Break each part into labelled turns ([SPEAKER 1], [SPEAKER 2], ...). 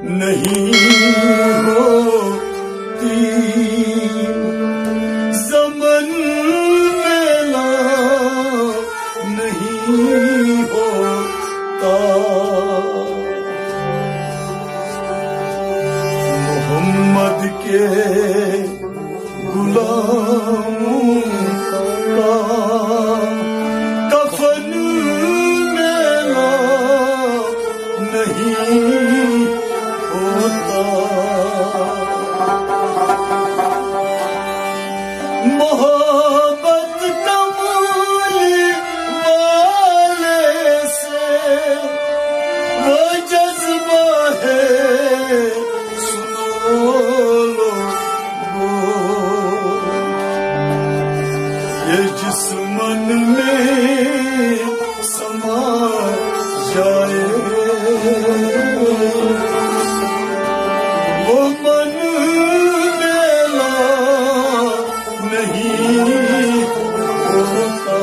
[SPEAKER 1] नहीं होती ज़मन मेला नहीं होता मोहम्मद के गुलामों का कफन मेला नहीं होता मोहब्बत कमाली वाले से वो जज्बा है सुनो लोगो ये जिस मन में समा जाए वो मन मेला नहीं होता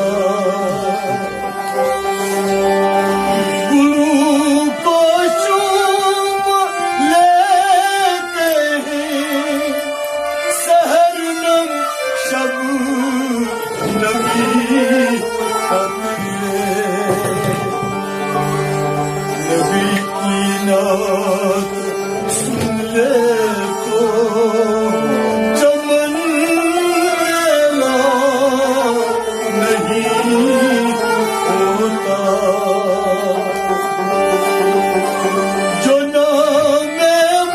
[SPEAKER 1] गुरु को चूम लेते हैं सहर नम शब नबी नबी की नात सुन ले तो चमन मेला नहीं होता जो नाम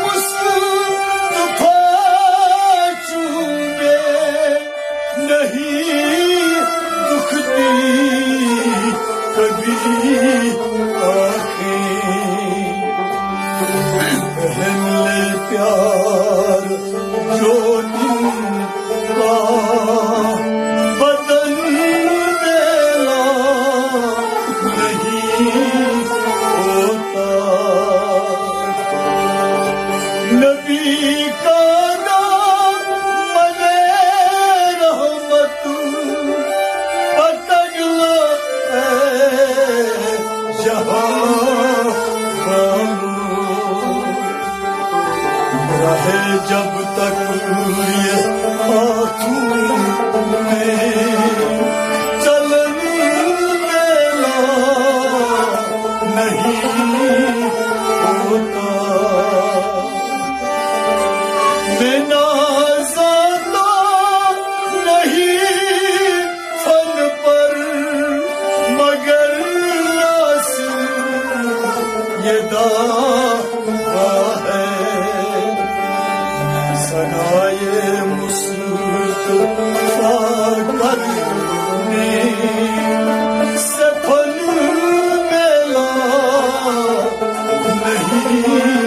[SPEAKER 1] मुस्तफा चूमे नहीं दुखती कभी पहन ले प्यार जो इनका बदन मेला नहीं होता नबी का नाम मने रहमत पकड़ लो जहां रहे जब तक ये हाथों में चलन मेला नहीं होता बिना ज़ाता नहीं फन पर मगर नासिर ये दावा है सनाए मुस्तफा करने से फन मेला नहीं